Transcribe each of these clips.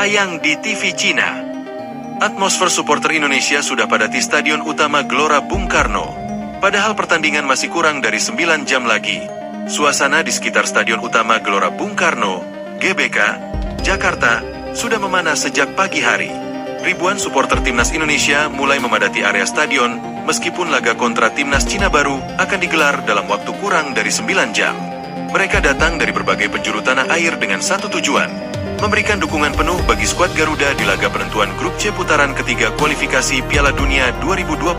tayang di TV Cina. Atmosfer supporter Indonesia sudah padati Stadion Utama Gelora Bung Karno. Padahal pertandingan masih kurang dari 9 jam lagi. Suasana di sekitar Stadion Utama Gelora Bung Karno, GBK, Jakarta, sudah memanas sejak pagi hari. Ribuan supporter Timnas Indonesia mulai memadati area stadion, meskipun laga kontra Timnas Cina baru akan digelar dalam waktu kurang dari 9 jam. Mereka datang dari berbagai penjuru tanah air dengan satu tujuan, memberikan dukungan penuh bagi skuad Garuda di laga penentuan grup C putaran ketiga kualifikasi Piala Dunia 2026.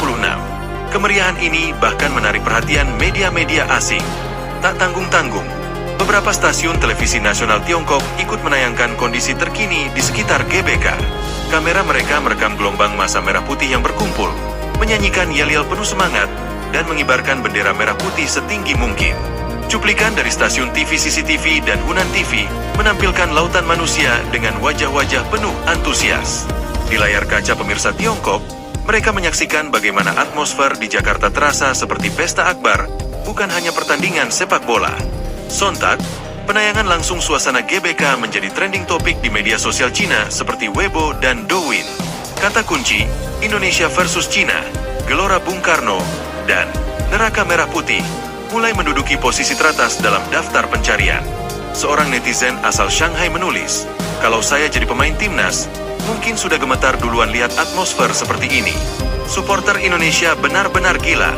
Kemeriahan ini bahkan menarik perhatian media-media asing. Tak tanggung-tanggung, beberapa stasiun televisi nasional Tiongkok ikut menayangkan kondisi terkini di sekitar GBK. Kamera mereka merekam gelombang massa merah putih yang berkumpul, menyanyikan yel-yel penuh semangat, dan mengibarkan bendera merah putih setinggi mungkin. Cuplikan dari stasiun TV CCTV dan Hunan TV menampilkan lautan manusia dengan wajah-wajah penuh antusias. Di layar kaca pemirsa Tiongkok, mereka menyaksikan bagaimana atmosfer di Jakarta terasa seperti pesta akbar, bukan hanya pertandingan sepak bola. Sontak, penayangan langsung suasana GBK menjadi trending topik di media sosial Cina seperti Weibo dan Douyin. Kata kunci, Indonesia versus Cina, Gelora Bung Karno, dan Neraka Merah Putih mulai menduduki posisi teratas dalam daftar pencarian. Seorang netizen asal Shanghai menulis, "Kalau saya jadi pemain timnas, mungkin sudah gemetar duluan lihat atmosfer seperti ini. Supporter Indonesia benar-benar gila."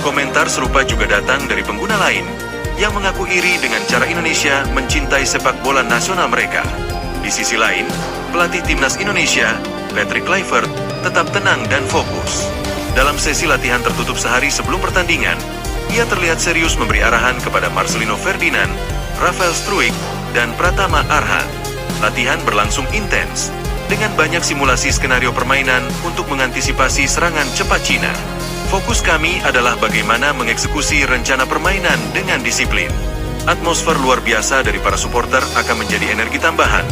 Komentar serupa juga datang dari pengguna lain, yang mengaku iri dengan cara Indonesia mencintai sepak bola nasional mereka. Di sisi lain, pelatih timnas Indonesia, Patrick Kluivert, tetap tenang dan fokus. Dalam sesi latihan tertutup sehari sebelum pertandingan, ia terlihat serius memberi arahan kepada Marcelino Ferdinand, Rafael Struijk, dan Pratama Arhan. Latihan berlangsung intens, dengan banyak simulasi skenario permainan untuk mengantisipasi serangan cepat Cina. Fokus kami adalah bagaimana mengeksekusi rencana permainan dengan disiplin. Atmosfer luar biasa dari para supporter akan menjadi energi tambahan,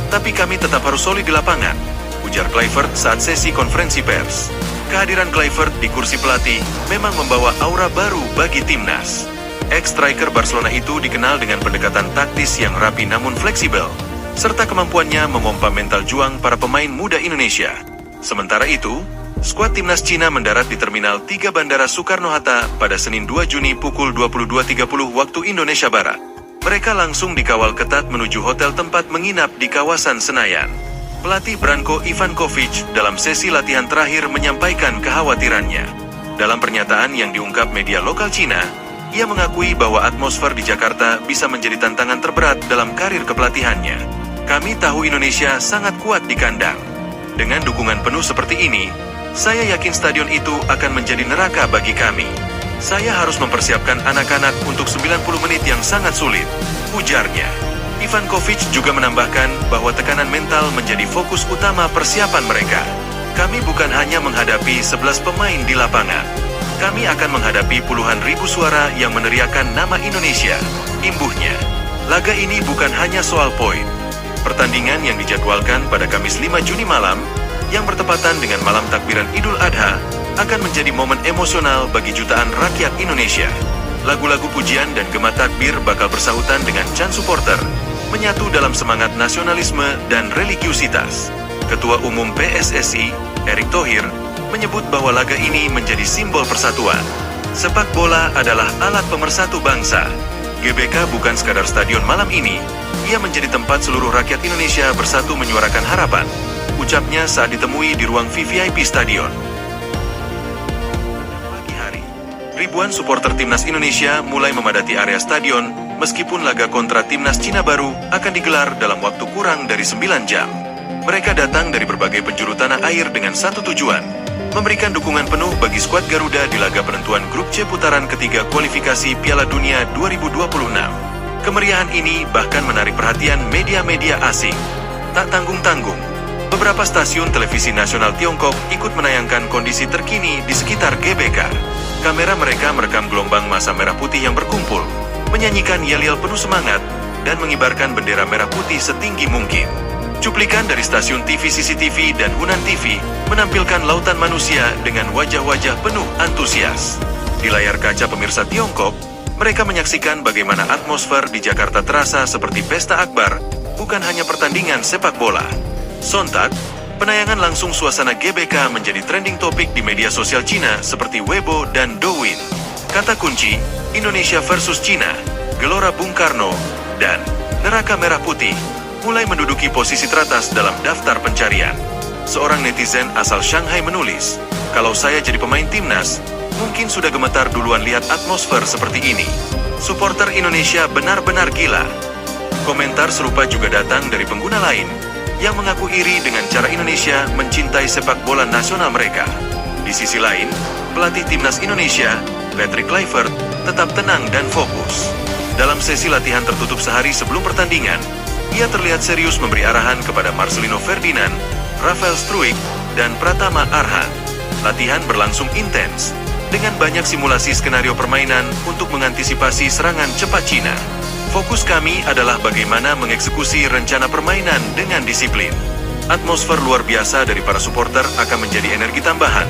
tapi kami tetap harus solid di lapangan, ujar Kluivert saat sesi konferensi pers. Kehadiran Kluivert di kursi pelatih memang membawa aura baru bagi timnas. Ex-striker Barcelona itu dikenal dengan pendekatan taktis yang rapi namun fleksibel, serta kemampuannya memompa mental juang para pemain muda Indonesia. Sementara itu, skuad timnas Cina mendarat di Terminal 3 Bandara Soekarno-Hatta pada Senin 2 Juni pukul 22.30 waktu Indonesia Barat. Mereka langsung dikawal ketat menuju hotel tempat menginap di kawasan Senayan. Pelatih Branko Ivankovic dalam sesi latihan terakhir menyampaikan kekhawatirannya. Dalam pernyataan yang diungkap media lokal Cina, ia mengakui bahwa atmosfer di Jakarta bisa menjadi tantangan terberat dalam karir kepelatihannya. "Kami tahu Indonesia sangat kuat di kandang. Dengan dukungan penuh seperti ini, saya yakin stadion itu akan menjadi neraka bagi kami. Saya harus mempersiapkan anak-anak untuk 90 menit yang sangat sulit," ujarnya. Ivankovic juga menambahkan bahwa tekanan mental menjadi fokus utama persiapan mereka. "Kami bukan hanya menghadapi 11 pemain di lapangan. Kami akan menghadapi puluhan ribu suara yang meneriakan nama Indonesia," imbuhnya. Laga ini bukan hanya soal poin. Pertandingan yang dijadwalkan pada Kamis 5 Juni malam, yang bertepatan dengan malam takbiran Idul Adha, akan menjadi momen emosional bagi jutaan rakyat Indonesia. Lagu-lagu pujian dan gema takbir bakal bersahutan dengan chant supporter, menyatu dalam semangat nasionalisme dan religiusitas. Ketua Umum PSSI, Erick Thohir, menyebut bahwa laga ini menjadi simbol persatuan. "Sepak bola adalah alat pemersatu bangsa. GBK bukan sekadar stadion malam ini, ia menjadi tempat seluruh rakyat Indonesia bersatu menyuarakan harapan," ucapnya saat ditemui di ruang VVIP stadion. Pagi hari, ribuan supporter timnas Indonesia mulai memadati area stadion, meskipun laga kontra Timnas Cina baru akan digelar dalam waktu kurang dari 9 jam. Mereka datang dari berbagai penjuru tanah air dengan satu tujuan, memberikan dukungan penuh bagi skuad Garuda di laga penentuan grup C putaran ketiga kualifikasi Piala Dunia 2026. Kemeriahan ini bahkan menarik perhatian media-media asing. Tak tanggung-tanggung, beberapa stasiun televisi nasional Tiongkok ikut menayangkan kondisi terkini di sekitar GBK. Kamera mereka merekam gelombang massa merah putih yang berkumpul, menyanyikan yel-yel penuh semangat, dan mengibarkan bendera merah putih setinggi mungkin. Cuplikan dari stasiun TV CCTV dan Hunan TV menampilkan lautan manusia dengan wajah-wajah penuh antusias. Di layar kaca pemirsa Tiongkok, mereka menyaksikan bagaimana atmosfer di Jakarta terasa seperti pesta akbar, bukan hanya pertandingan sepak bola. Sontak, penayangan langsung suasana GBK menjadi trending topik di media sosial Cina seperti Weibo dan Douyin. Kata kunci, Indonesia versus Cina, Gelora Bung Karno, dan Neraka Merah Putih mulai menduduki posisi teratas dalam daftar pencarian. Seorang netizen asal Shanghai menulis, "Kalau saya jadi pemain timnas, mungkin sudah gemetar duluan lihat atmosfer seperti ini. Supporter Indonesia benar-benar gila." Komentar serupa juga datang dari pengguna lain, yang mengaku iri dengan cara Indonesia mencintai sepak bola nasional mereka. Di sisi lain, pelatih timnas Indonesia, Patrick Kluivert, tetap tenang dan fokus. Dalam sesi latihan tertutup sehari sebelum pertandingan, ia terlihat serius memberi arahan kepada Marcelino Ferdinand, Rafael Struijk, dan Pratama Arhan. Latihan berlangsung intens, dengan banyak simulasi skenario permainan untuk mengantisipasi serangan cepat Cina. Fokus kami adalah bagaimana mengeksekusi rencana permainan dengan disiplin. Atmosfer luar biasa dari para supporter akan menjadi energi tambahan,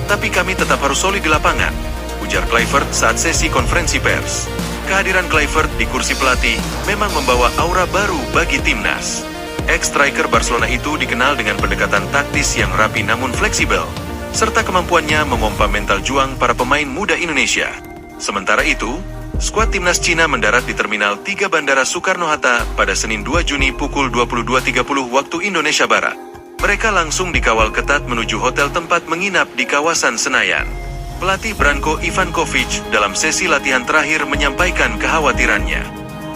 tapi kami tetap harus solid di lapangan, ujar Kluivert saat sesi konferensi pers. Kehadiran Kluivert di kursi pelatih memang membawa aura baru bagi timnas. Ex-striker Barcelona itu dikenal dengan pendekatan taktis yang rapi namun fleksibel, serta kemampuannya memompa mental juang para pemain muda Indonesia. Sementara itu, skuad timnas Cina mendarat di Terminal 3 Bandara Soekarno-Hatta pada Senin 2 Juni pukul 22.30 waktu Indonesia Barat. Mereka langsung dikawal ketat menuju hotel tempat menginap di kawasan Senayan. Pelatih Branko Ivankovic dalam sesi latihan terakhir menyampaikan kekhawatirannya.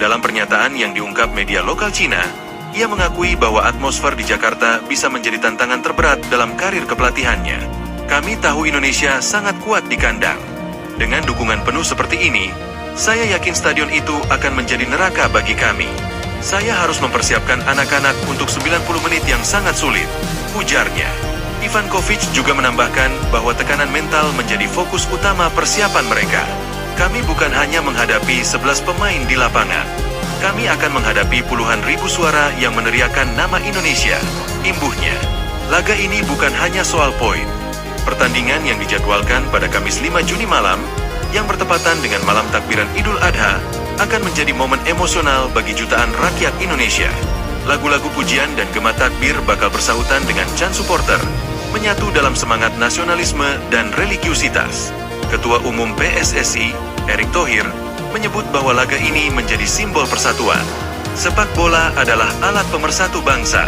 Dalam pernyataan yang diungkap media lokal Cina, ia mengakui bahwa atmosfer di Jakarta bisa menjadi tantangan terberat dalam karir kepelatihannya. Kami tahu Indonesia sangat kuat di kandang. Dengan dukungan penuh seperti ini, saya yakin stadion itu akan menjadi neraka bagi kami. Saya harus mempersiapkan anak-anak untuk 90 menit yang sangat sulit, ujarnya. Ivankovic juga menambahkan bahwa tekanan mental menjadi fokus utama persiapan mereka. Kami bukan hanya menghadapi 11 pemain di lapangan. Kami akan menghadapi puluhan ribu suara yang meneriakan nama Indonesia, imbuhnya. Laga ini bukan hanya soal poin. Pertandingan yang dijadwalkan pada Kamis 5 Juni malam, yang bertepatan dengan malam takbiran Idul Adha, akan menjadi momen emosional bagi jutaan rakyat Indonesia. Lagu-lagu pujian dan gema takbir bakal bersahutan dengan chant supporter, menyatu dalam semangat nasionalisme dan religiusitas. Ketua Umum PSSI, Erick Thohir, menyebut bahwa laga ini menjadi simbol persatuan. Sepak bola adalah alat pemersatu bangsa.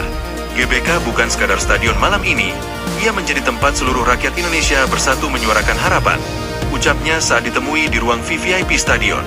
GBK bukan sekadar stadion malam ini, ia menjadi tempat seluruh rakyat Indonesia bersatu menyuarakan harapan, ucapnya saat ditemui di ruang VVIP stadion.